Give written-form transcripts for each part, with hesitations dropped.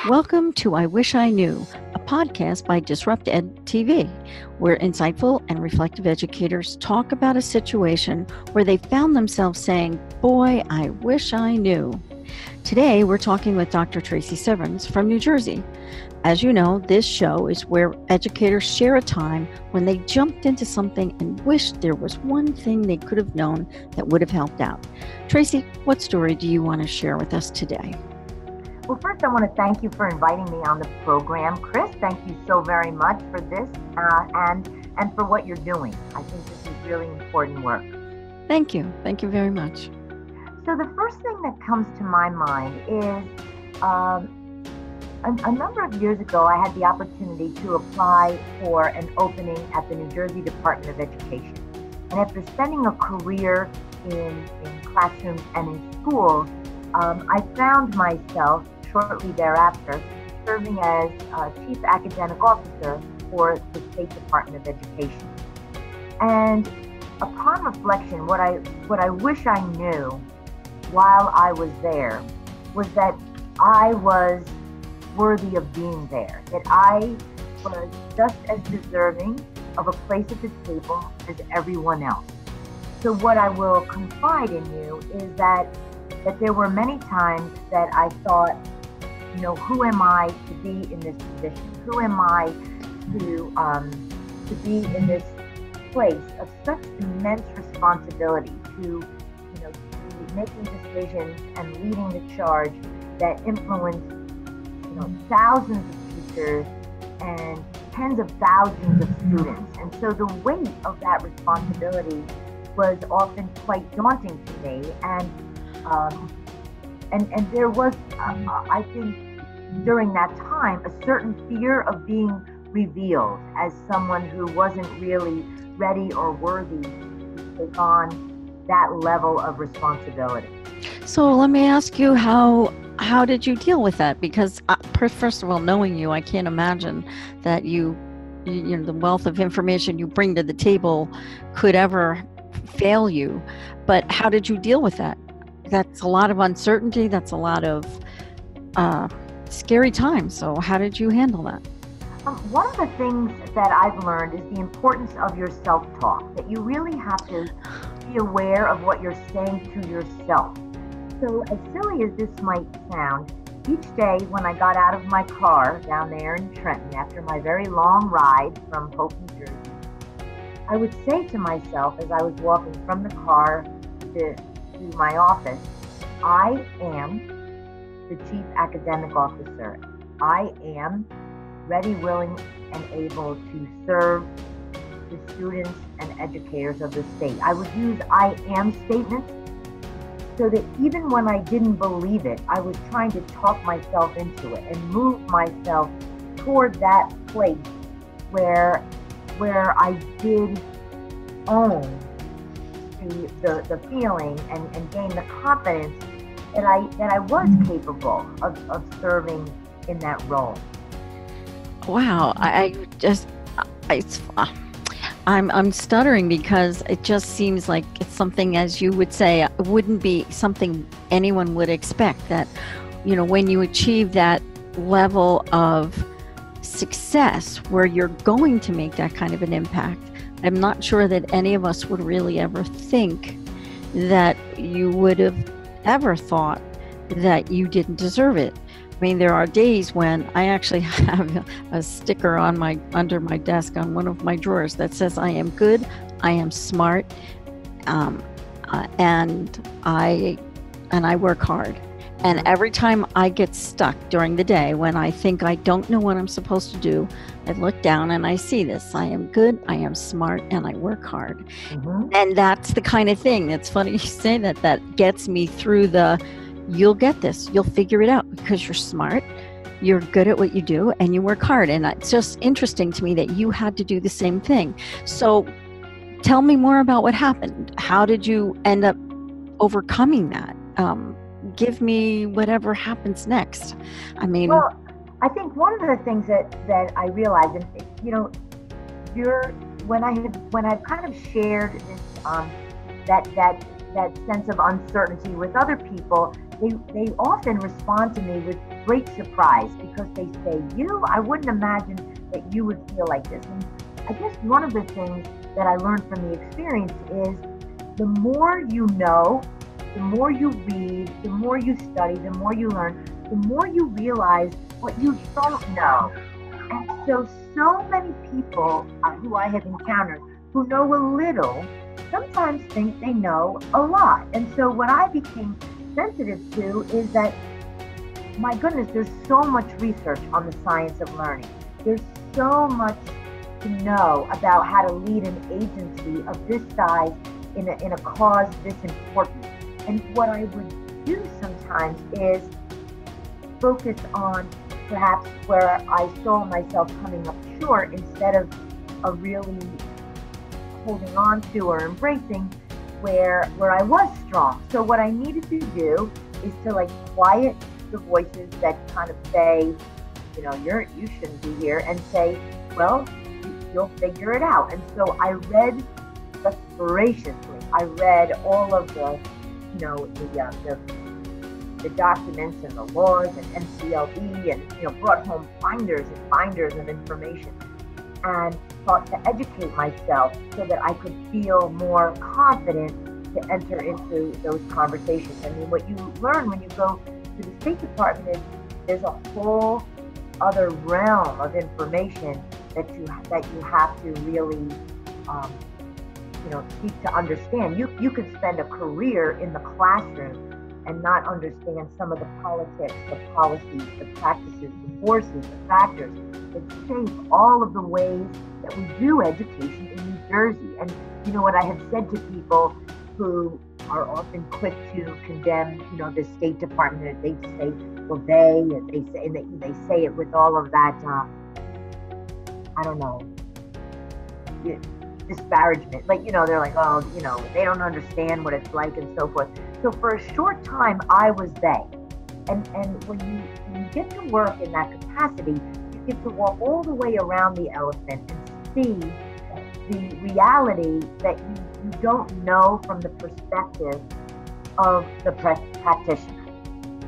Welcome to I Wish I Knew, a podcast by DisruptED TV, where insightful and reflective educators talk about a situation where they found themselves saying, "Boy, I wish I knew." Today, we're talking with Dr. Tracey Serverns from New Jersey. As you know, this show is where educators share a time when they jumped into something and wished there was one thing they could have known that would have helped out. Tracey, what story do you want to share with us today? Well, first, I want to thank you for inviting me on the program. Chris, thank you so very much for this and for what you're doing. I think this is really important work. Thank you. Thank you very much. So the first thing that comes to my mind is a number of years ago, I had the opportunity to apply for an opening at the New Jersey Department of Education. And after spending a career in classrooms and in schools, I found myself shortly thereafter serving as Chief Academic Officer for the State Department of Education. And upon reflection, what I wish I knew while I was there was that I was worthy of being there, that I was just as deserving of a place at the table as everyone else. So what I will confide in you is that there were many times that I thought, who am I to be in this position? Who am I to be in this place of such immense responsibility to be making decisions and leading the charge that influence, thousands of teachers and tens of thousands of students. And so the weight of that responsibility was often quite daunting to me. And there was, I think, during that time, a certain fear of being revealed as someone who wasn't really ready or worthy to take on that level of responsibility. So let me ask you, how did you deal with that? Because first of all, knowing you, I can't imagine that the wealth of information you bring to the table could ever fail you. But how did you deal with that? That's a lot of uncertainty. That's a lot of scary times. So how did you handle that? One of the things that I've learned is the importance of your self-talk, that you really have to be aware of what you're saying to yourself. So as silly as this might sound, each day when I got out of my car down there in Trenton after my very long ride from Hope, New Jersey, I would say to myself as I was walking from the car to my office, I am the Chief Academic Officer. I am ready, willing, and able to serve the students and educators of the state. I would use I am statements so that even when I didn't believe it, I was trying to talk myself into it and move myself toward that place where I did own the feeling and gain the confidence that I was capable of serving in that role. Wow, I'm stuttering because it just seems like it's something, as you would say, it wouldn't be something anyone would expect. That when you achieve that level of success where you're going to make that kind of an impact, I'm not sure that any of us would really ever think that you would have ever thought that you didn't deserve it. I mean, there are days when I actually have a sticker on under my desk on one of my drawers that says, "I am good, I am smart, and I work hard." And every time I get stuck during the day when I think I don't know what I'm supposed to do, I look down and I see this. I am good, I am smart, and I work hard. Mm-hmm. And that's the kind of thing, that's funny you say that gets me through you'll get this, you'll figure it out because you're smart, you're good at what you do, and you work hard. And it's just interesting to me that you had to do the same thing. So tell me more about what happened. How did you end up overcoming that? Give me whatever happens next. I mean, well, I think one of the things that I realized, and when I've kind of shared this that sense of uncertainty with other people, they often respond to me with great surprise because they say, I wouldn't imagine that you would feel like this. And I guess one of the things that I learned from the experience is the more you know, the more you read, the more you study, the more you learn, the more you realize what you don't know. And so many people who I have encountered who know a little sometimes think they know a lot. And so what I became sensitive to is that, my goodness, there's so much research on the science of learning. There's so much to know about how to lead an agency of this size in a cause this important. And what I would do sometimes is focus on perhaps where I saw myself coming up short instead of really holding on to or embracing where I was strong. So what I needed to do is to quiet the voices that kind of say, you shouldn't be here, and say, well, you'll figure it out. And so I read voraciously. I read all of the documents and the laws and NCLE, and brought home binders and binders of information, and sought to educate myself so that I could feel more confident to enter into those conversations. I mean, what you learn when you go to the State Department is there's a whole other realm of information that you have to really seek to understand. You could spend a career in the classroom and not understand some of the politics, the policies, the practices, the forces, the factors that shape all of the ways that we do education in New Jersey. And what I have said to people who are often quick to condemn, the State Department, they say, well, they say it with all of that, disparagement. They're like, oh, they don't understand what it's like and so forth. So for a short time, I was they. And when you get to work in that capacity, you get to walk all the way around the elephant and see the reality that you don't know from the perspective of the practitioner.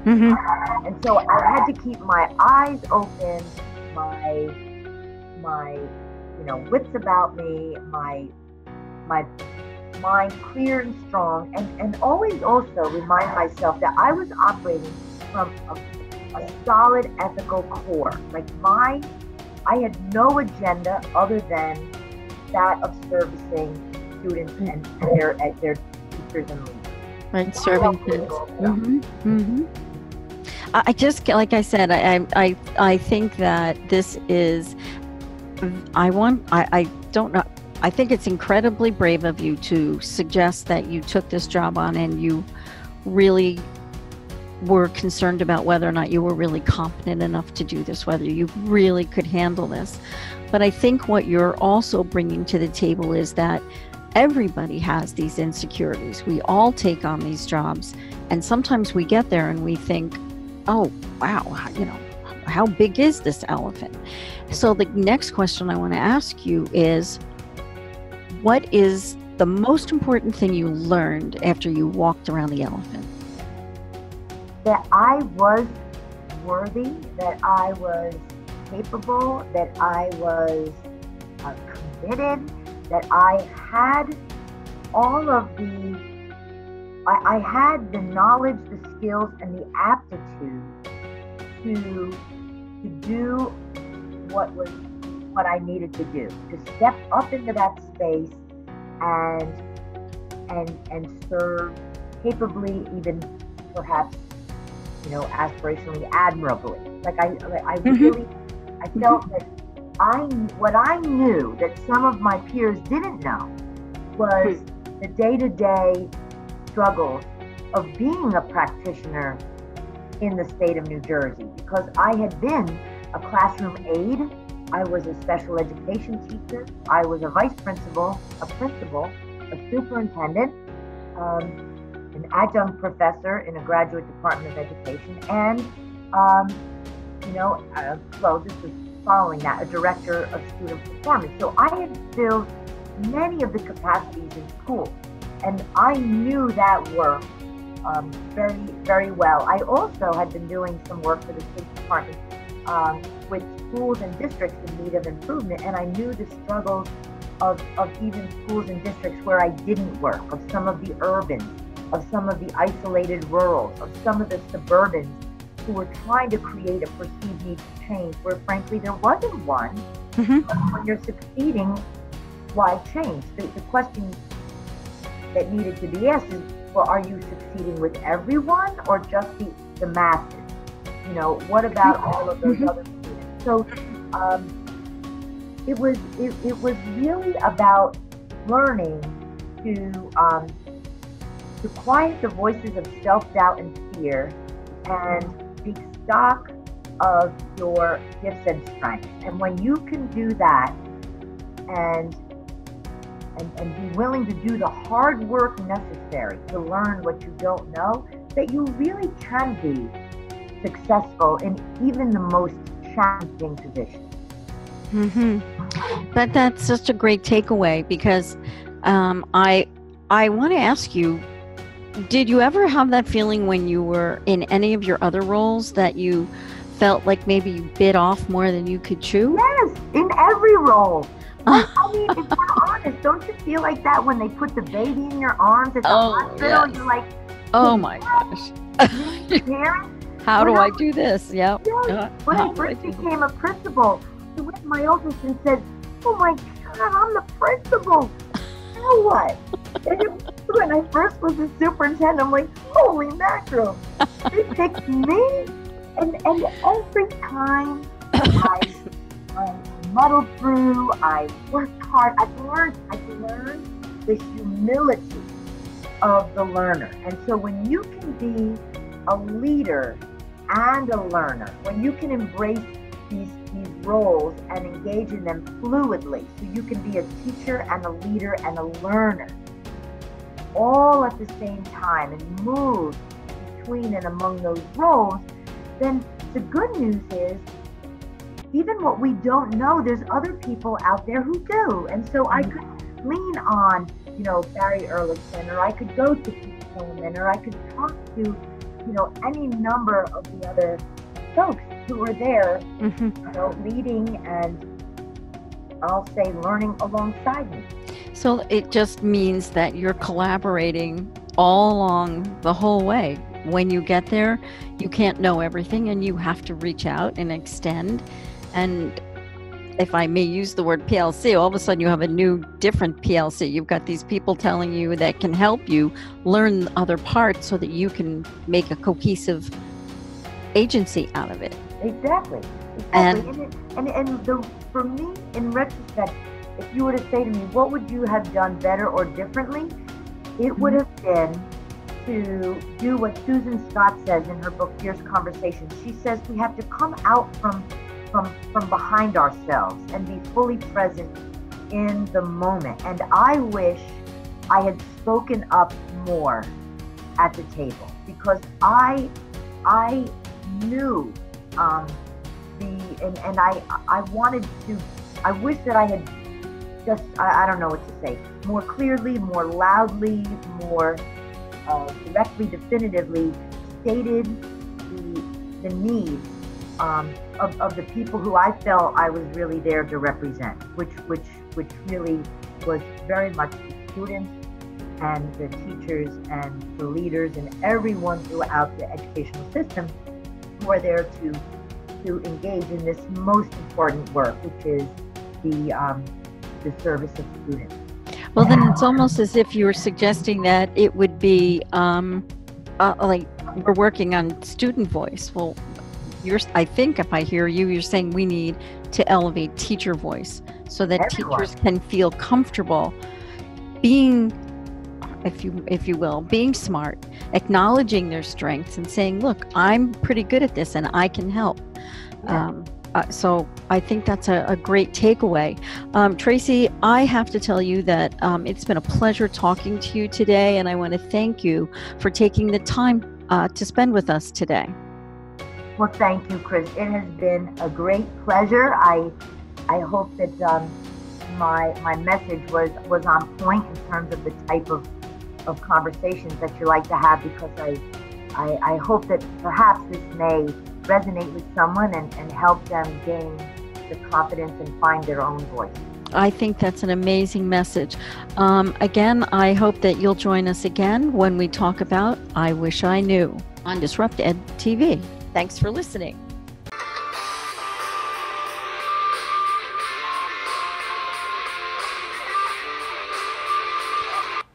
Mm-hmm. And so I had to keep my eyes open, my wits about me, my mind clear and strong, and always also remind myself that I was operating from a solid ethical core. I had no agenda other than that of servicing students and their teachers and leaders. Right, serving kids. Mm-hmm. Mm-hmm. I just, like I said, I think that this is, I don't know, I think it's incredibly brave of you to suggest that you took this job on and you really were concerned about whether or not you were really competent enough to do this, whether you really could handle this. But I think what you're also bringing to the table is that everybody has these insecurities. We all take on these jobs, and sometimes we get there and we think, oh, wow, how big is this elephant? So the next question I want to ask you is, what is the most important thing you learned after you walked around the elephant? That I was worthy, that I was capable, that I was committed, that I had all of I had the knowledge, the skills, and the aptitude to do what I needed to do, to step up into that space and serve capably, even perhaps, aspirationally, admirably. I really, I felt that what I knew that some of my peers didn't know was the day-to-day struggles of being a practitioner in the state of New Jersey, because I had been a classroom aide, I was a special education teacher, I was a vice principal, a principal, a superintendent, an adjunct professor in a graduate department of education, and this was following that, a director of student performance. So I had filled many of the capacities in school, and I knew that work very, very well. I also had been doing some work for the State Department with schools and districts in need of improvement, and I knew the struggles of even schools and districts where I didn't work, of some of the urbans, of some of the isolated rurals, of some of the suburbans who were trying to create a perceived need to change where frankly there wasn't one. But when you're succeeding, why change? The question that needed to be asked is, well, are you succeeding with everyone or just the masses? You know, what about all of those other students? So it was really about learning to quiet the voices of self-doubt and fear and take stock of your gifts and strengths. And when you can do that and be willing to do the hard work necessary to learn what you don't know, that you really can be successful in even the most challenging positions. But that's such a great takeaway because I want to ask you, did you ever have that feeling when you were in any of your other roles that you felt like maybe you bit off more than you could chew? Yes, in every role. I mean, if we're honest, don't you feel like that when they put the baby in your arms at the hospital? Yes. You're like, oh my gosh. How do I do this? Yep. Yes. When I first became a principal, I went to my office and said, oh my God, I'm the principal. Now what? And when I first was a superintendent, I'm like, holy mackerel, they picked me. And every time I muddled through, I worked hard, I learned the humility of the learner. And so when you can be a leader and a learner, when you can embrace these roles and engage in them fluidly, so you can be a teacher and a leader and a learner all at the same time and move between and among those roles, then the good news is even what we don't know, there's other people out there who do. And so I could lean on, you know, Barry Ehrlichman, or I could go to Pete Tillman, or I could talk to, you know, any number of the other folks who are there, you know, leading and I'll say learning alongside me. So it just means that you're collaborating all along the whole way. When you get there, you can't know everything and you have to reach out and extend. And if I may use the word PLC, all of a sudden you have a new, different PLC. You've got these people telling you that can help you learn other parts so that you can make a cohesive agency out of it. Exactly. And for me, in retrospect, if you were to say to me, what would you have done better or differently? It would have been to do what Susan Scott says in her book, Fierce Conversations. She says we have to come out from behind ourselves and be fully present in the moment. And I wish I had spoken up more at the table because I knew I wanted to, I wish that I had just, I don't know what to say, more clearly, more loudly, more directly, definitively stated the needs of the people who I felt I was really there to represent, which really was very much the students and the teachers and the leaders and everyone throughout the educational system who are there to engage in this most important work, which is the service of students. Well, then it's almost as if you were suggesting that it would be like we're working on student voice. Well, I think if I hear you, you're saying we need to elevate teacher voice so that teachers can feel comfortable being, if you will, being smart, acknowledging their strengths and saying, look, I'm pretty good at this and I can help. Yeah. So I think that's a great takeaway. Tracey, I have to tell you that it's been a pleasure talking to you today, and I want to thank you for taking the time to spend with us today. Well, thank you, Chris. It has been a great pleasure. I hope that my message was on point in terms of the type of of conversations that you like to have, because I hope that perhaps this may resonate with someone and help them gain the confidence and find their own voice. I think that's an amazing message. Again, I hope that you'll join us again when we talk about I Wish I Knew on DisruptED TV. Thanks for listening.